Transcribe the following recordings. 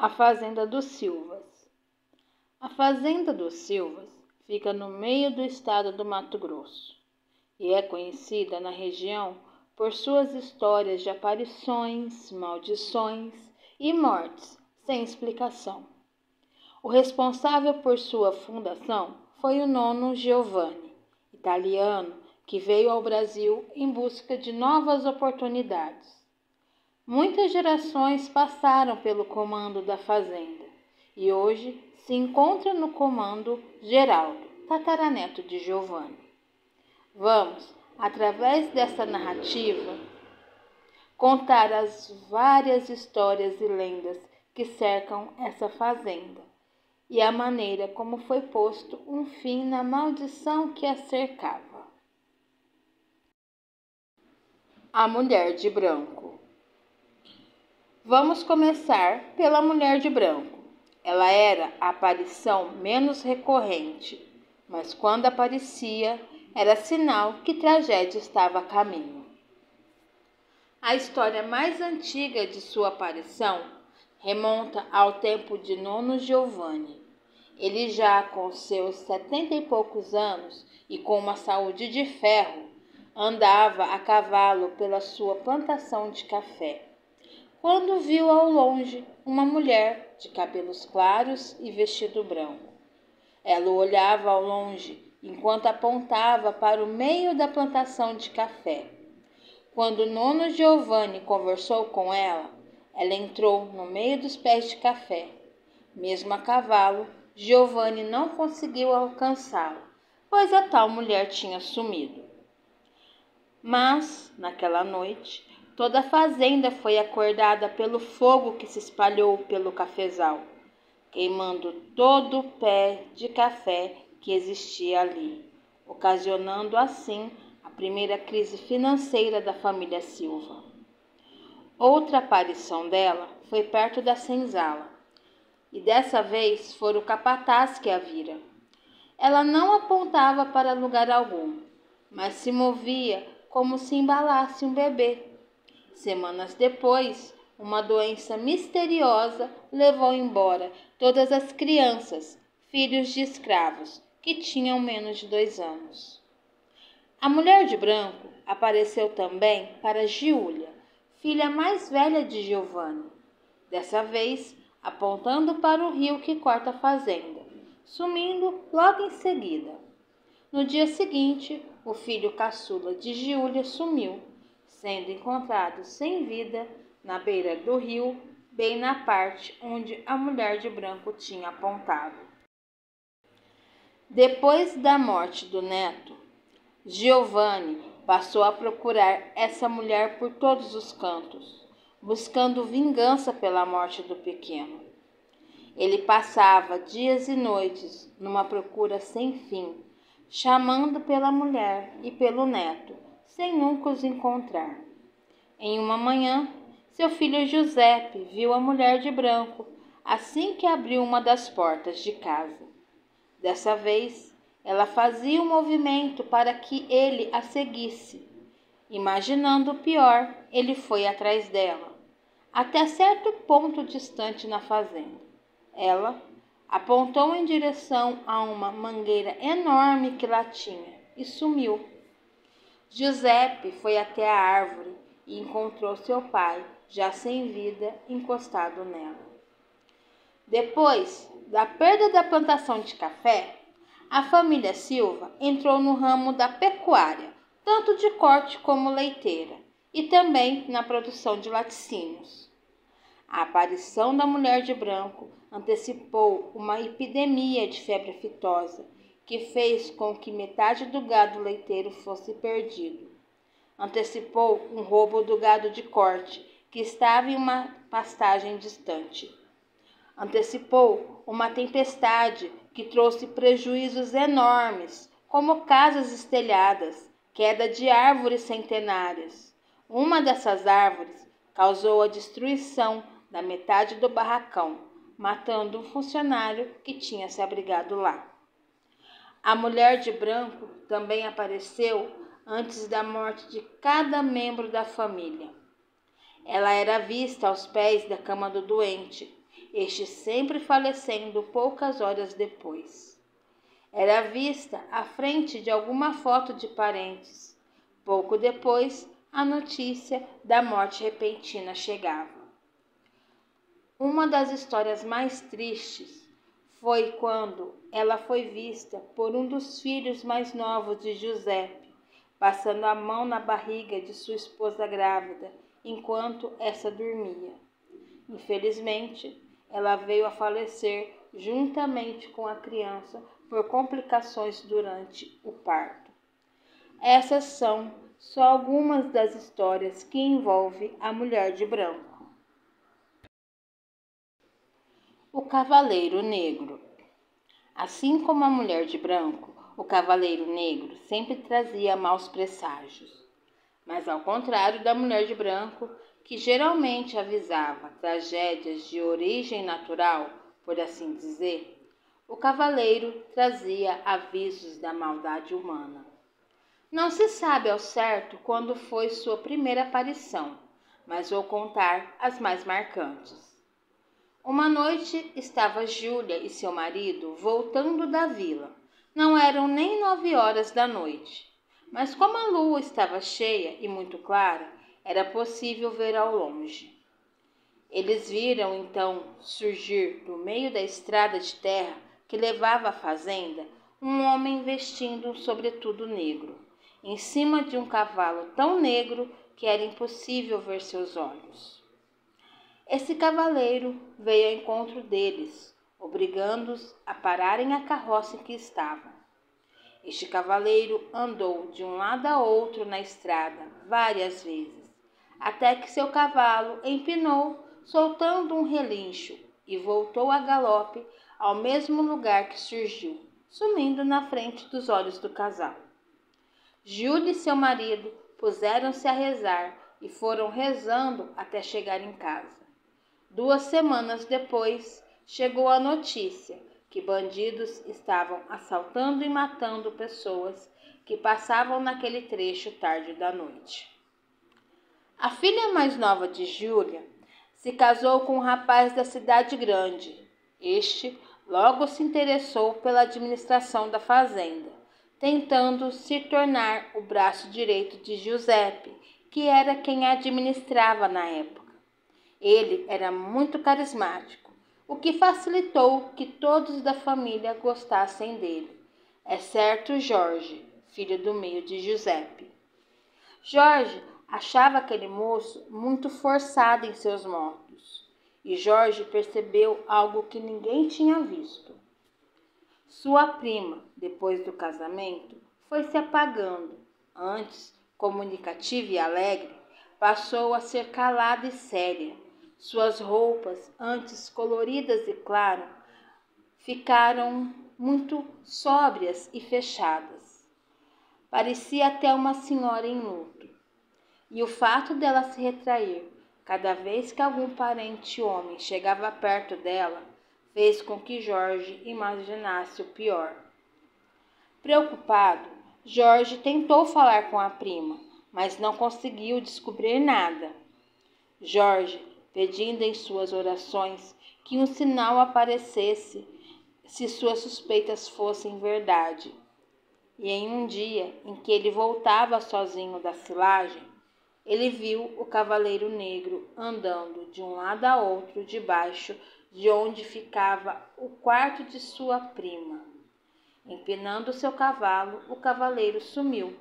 A Fazenda dos Silvas. A Fazenda dos Silvas fica no meio do estado do Mato Grosso e é conhecida na região por suas histórias de aparições, maldições e mortes sem explicação. O responsável por sua fundação foi o nono Giovanni, italiano, que veio ao Brasil em busca de novas oportunidades. Muitas gerações passaram pelo comando da fazenda e hoje se encontra no comando Geraldo, tataraneto de Giovanni. Vamos, através dessa narrativa, contar as várias histórias e lendas que cercam essa fazenda e a maneira como foi posto um fim na maldição que a cercava. A Mulher de Branco. Vamos começar pela Mulher de Branco. Ela era a aparição menos recorrente, mas quando aparecia, era sinal que tragédia estava a caminho. A história mais antiga de sua aparição remonta ao tempo de nono Giovanni. Ele já com seus 70 e poucos anos e com uma saúde de ferro, andava a cavalo pela sua plantação de café, quando viu ao longe uma mulher de cabelos claros e vestido branco. Ela o olhava ao longe enquanto apontava para o meio da plantação de café. Quando nono Giovanni conversou com ela, ela entrou no meio dos pés de café. Mesmo a cavalo, Giovanni não conseguiu alcançá-la, pois a tal mulher tinha sumido. Mas, naquela noite, toda a fazenda foi acordada pelo fogo que se espalhou pelo cafezal, queimando todo o pé de café que existia ali, ocasionando assim a primeira crise financeira da família Silva. Outra aparição dela foi perto da senzala, e dessa vez foi o capataz que a vira. Ela não apontava para lugar algum, mas se movia como se embalasse um bebê. Semanas depois, uma doença misteriosa levou embora todas as crianças, filhos de escravos, que tinham menos de 2 anos. A Mulher de Branco apareceu também para Giulia, filha mais velha de Giovanni, dessa vez apontando para o rio que corta a fazenda, sumindo logo em seguida. No dia seguinte, o filho caçula de Giulia sumiu, sendo encontrado sem vida na beira do rio, bem na parte onde a Mulher de Branco tinha apontado. Depois da morte do neto, Giovanni passou a procurar essa mulher por todos os cantos, buscando vingança pela morte do pequeno. Ele passava dias e noites numa procura sem fim, chamando pela mulher e pelo neto, sem nunca os encontrar. Em uma manhã, seu filho Giuseppe viu a Mulher de Branco assim que abriu uma das portas de casa. Dessa vez, ela fazia um movimento para que ele a seguisse. Imaginando o pior, ele foi atrás dela, até certo ponto distante na fazenda. Ela apontou em direção a uma mangueira enorme que lá tinha e sumiu. Giuseppe foi até a árvore e encontrou seu pai, já sem vida, encostado nela. Depois da perda da plantação de café, a família Silva entrou no ramo da pecuária, tanto de corte como leiteira, e também na produção de laticínios. A aparição da Mulher de Branco antecipou uma epidemia de febre aftosa, que fez com que metade do gado leiteiro fosse perdido. Antecipou um roubo do gado de corte, que estava em uma pastagem distante. Antecipou uma tempestade que trouxe prejuízos enormes, como casas estelhadas, queda de árvores centenárias. Uma dessas árvores causou a destruição da metade do barracão, matando um funcionário que tinha se abrigado lá. A Mulher de Branco também apareceu antes da morte de cada membro da família. Ela era vista aos pés da cama do doente este sempre falecendo poucas horas depois. Era vista à frente de alguma foto de parentes. Pouco depois, a notícia da morte repentina chegava. Uma das histórias mais tristes foi quando ela foi vista por um dos filhos mais novos de Giuseppe, passando a mão na barriga de sua esposa grávida enquanto essa dormia. Infelizmente, ela veio a falecer juntamente com a criança por complicações durante o parto. Essas são só algumas das histórias que envolvem a mulher de branco. O Cavaleiro Negro. Assim como a mulher de branco, o Cavaleiro Negro sempre trazia maus presságios. Mas ao contrário da mulher de branco, que geralmente avisava tragédias de origem natural, por assim dizer, o cavaleiro trazia avisos da maldade humana. Não se sabe ao certo quando foi sua primeira aparição, mas vou contar as mais marcantes. Uma noite estava Júlia e seu marido voltando da vila. Não eram nem 9 horas da noite, mas como a lua estava cheia e muito clara, era possível ver ao longe. Eles viram então surgir do meio da estrada de terra que levava à fazenda um homem vestindo um sobretudo negro, em cima de um cavalo tão negro que era impossível ver seus olhos. Esse cavaleiro veio ao encontro deles, obrigando-os a pararem a carroça em que estavam. Este cavaleiro andou de um lado a outro na estrada várias vezes, até que seu cavalo empinou, soltando um relincho, e voltou a galope ao mesmo lugar que surgiu, sumindo na frente dos olhos do casal. Júlia e seu marido puseram-se a rezar e foram rezando até chegar em casa. 2 semanas depois, chegou a notícia que bandidos estavam assaltando e matando pessoas que passavam naquele trecho tarde da noite. A filha mais nova de Júlia se casou com um rapaz da cidade grande. Este logo se interessou pela administração da fazenda, tentando se tornar o braço direito de Giuseppe, que era quem a administrava na época. Ele era muito carismático, o que facilitou que todos da família gostassem dele, exceto Jorge, filho do meio de Giuseppe. Jorge achava aquele moço muito forçado em seus modos, e Jorge percebeu algo que ninguém tinha visto. Sua prima, depois do casamento, foi se apagando. Antes, comunicativa e alegre, passou a ser calada e séria. Suas roupas, antes coloridas e claras, ficaram muito sóbrias e fechadas. Parecia até uma senhora em luto. E o fato dela se retrair cada vez que algum parente homem chegava perto dela fez com que Jorge imaginasse o pior. Preocupado, Jorge tentou falar com a prima, mas não conseguiu descobrir nada. Jorge, pedindo em suas orações que um sinal aparecesse se suas suspeitas fossem verdade. E em um dia em que ele voltava sozinho da silagem, ele viu o Cavaleiro Negro andando de um lado a outro debaixo de onde ficava o quarto de sua prima. Empinando seu cavalo, o cavaleiro sumiu.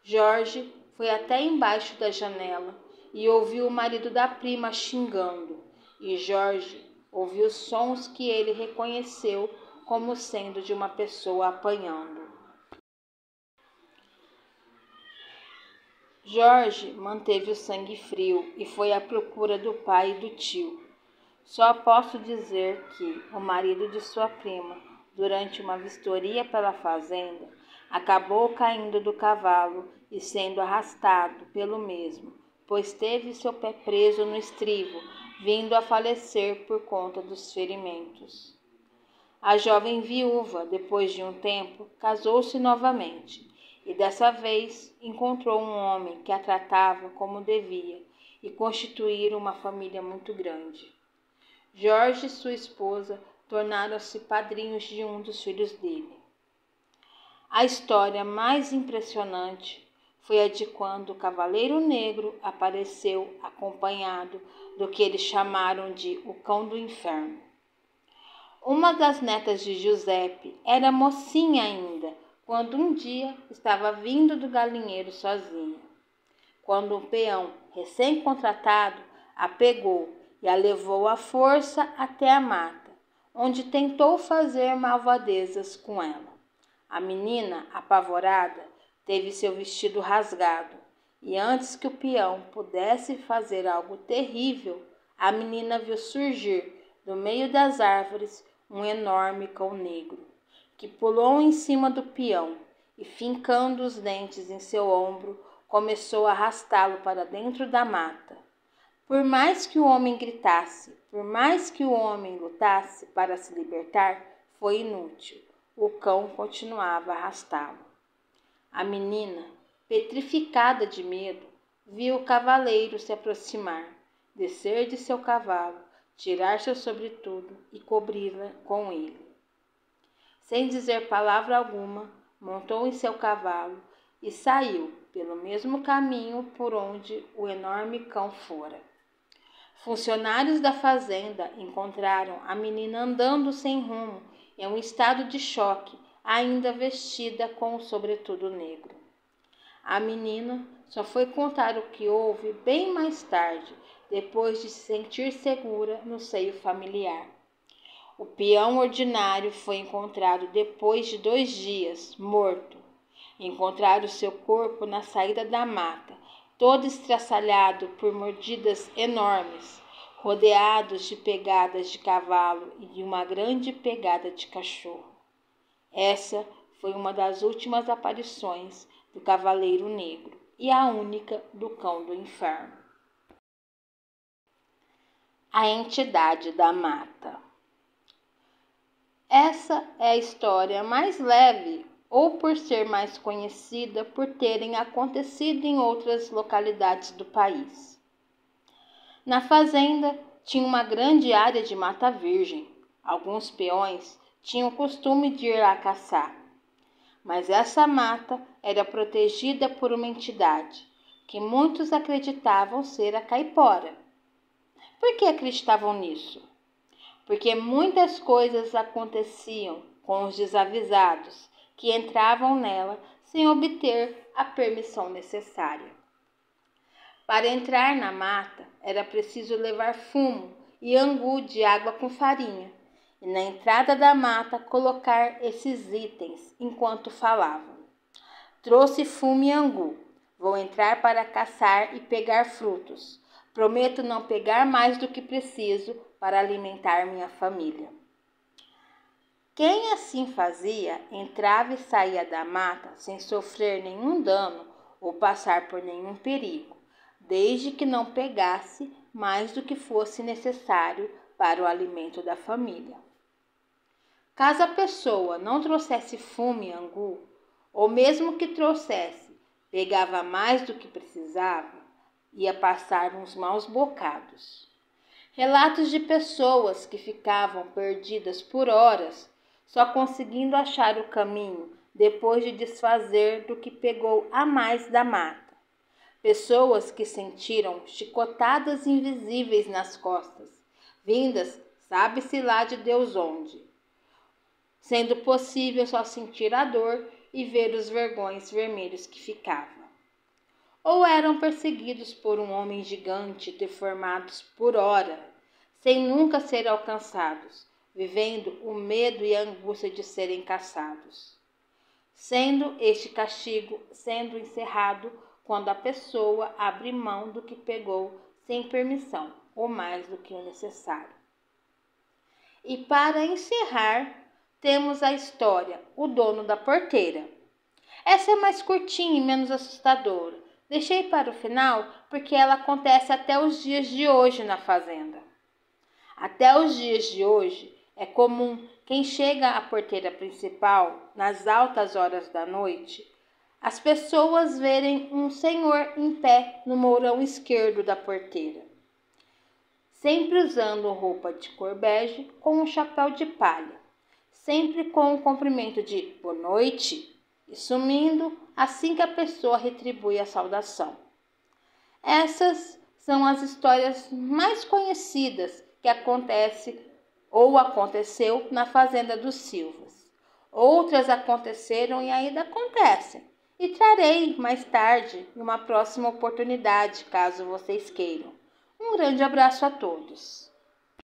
Jorge foi até embaixo da janela e ouviu o marido da prima xingando, e Jorge ouviu sons que ele reconheceu como sendo de uma pessoa apanhando. Jorge manteve o sangue frio e foi à procura do pai e do tio. Só posso dizer que o marido de sua prima, durante uma vistoria pela fazenda, acabou caindo do cavalo e sendo arrastado pelo mesmo, pois teve seu pé preso no estribo, vindo a falecer por conta dos ferimentos. A jovem viúva, depois de um tempo, casou-se novamente e dessa vez encontrou um homem que a tratava como devia e constituíram uma família muito grande. Jorge e sua esposa tornaram-se padrinhos de um dos filhos dele. A história mais impressionante foi a de quando o Cavaleiro Negro apareceu acompanhado do que eles chamaram de o Cão do Inferno. Uma das netas de Giuseppe era mocinha ainda, quando um dia estava vindo do galinheiro sozinha. Quando um peão recém-contratado a pegou e a levou à força até a mata, onde tentou fazer malvadezas com ela. A menina, apavorada, teve seu vestido rasgado, e antes que o peão pudesse fazer algo terrível, a menina viu surgir, do meio das árvores, um enorme cão negro, que pulou em cima do peão e, fincando os dentes em seu ombro, começou a arrastá-lo para dentro da mata. Por mais que o homem gritasse, por mais que o homem lutasse para se libertar, foi inútil. O cão continuava a arrastá-lo. A menina, petrificada de medo, viu o cavaleiro se aproximar, descer de seu cavalo, tirar seu sobretudo e cobri-la com ele. Sem dizer palavra alguma, montou em seu cavalo e saiu pelo mesmo caminho por onde o enorme cão fora. Funcionários da fazenda encontraram a menina andando sem rumo, em um estado de choque, ainda vestida com o sobretudo negro. A menina só foi contar o que houve bem mais tarde, depois de se sentir segura no seio familiar. O peão ordinário foi encontrado depois de 2 dias, morto. Encontraram seu corpo na saída da mata, todo estraçalhado por mordidas enormes, rodeados de pegadas de cavalo e de uma grande pegada de cachorro. Essa foi uma das últimas aparições do Cavaleiro Negro e a única do Cão do Inferno. A entidade da mata. Essa é a história mais leve, ou por ser mais conhecida por terem acontecido em outras localidades do país. Na fazenda tinha uma grande área de mata virgem. Alguns peões tinham o costume de ir lá caçar. Mas essa mata era protegida por uma entidade, que muitos acreditavam ser a caipora. Por que acreditavam nisso? Porque muitas coisas aconteciam com os desavisados que entravam nela sem obter a permissão necessária. Para entrar na mata era preciso levar fumo e angu de água com farinha e na entrada da mata colocar esses itens enquanto falavam. Trouxe fumo e angu. Vou entrar para caçar e pegar frutos. Prometo não pegar mais do que preciso para alimentar minha família. Quem assim fazia, entrava e saía da mata sem sofrer nenhum dano ou passar por nenhum perigo, desde que não pegasse mais do que fosse necessário para o alimento da família. Caso a pessoa não trouxesse fumo e angu, ou mesmo que trouxesse, pegava mais do que precisava, ia passar uns maus bocados. Relatos de pessoas que ficavam perdidas por horas, só conseguindo achar o caminho depois de desfazer do que pegou a mais da mata. Pessoas que sentiram chicotadas invisíveis nas costas, vindas sabe-se lá de Deus onde, sendo possível só sentir a dor e ver os vergões vermelhos que ficavam. Ou eram perseguidos por um homem gigante, deformados por hora, sem nunca ser alcançados, vivendo o medo e a angústia de serem caçados, sendo este castigo sendo encerrado quando a pessoa abre mão do que pegou sem permissão, ou mais do que o necessário. E para encerrar, temos a história O Dono da Porteira. Essa é mais curtinha e menos assustadora. Deixei para o final porque ela acontece até os dias de hoje na fazenda. Até os dias de hoje é comum quem chega à porteira principal nas altas horas da noite, as pessoas verem um senhor em pé no mourão esquerdo da porteira. sempre usando roupa de cor bege com um chapéu de palha, sempre com o cumprimento de boa noite e sumindo assim que a pessoa retribui a saudação. Essas são as histórias mais conhecidas que acontece ou aconteceu na fazenda dos Silvas. Outras aconteceram e ainda acontecem. E trarei mais tarde, em uma próxima oportunidade, caso vocês queiram. Um grande abraço a todos.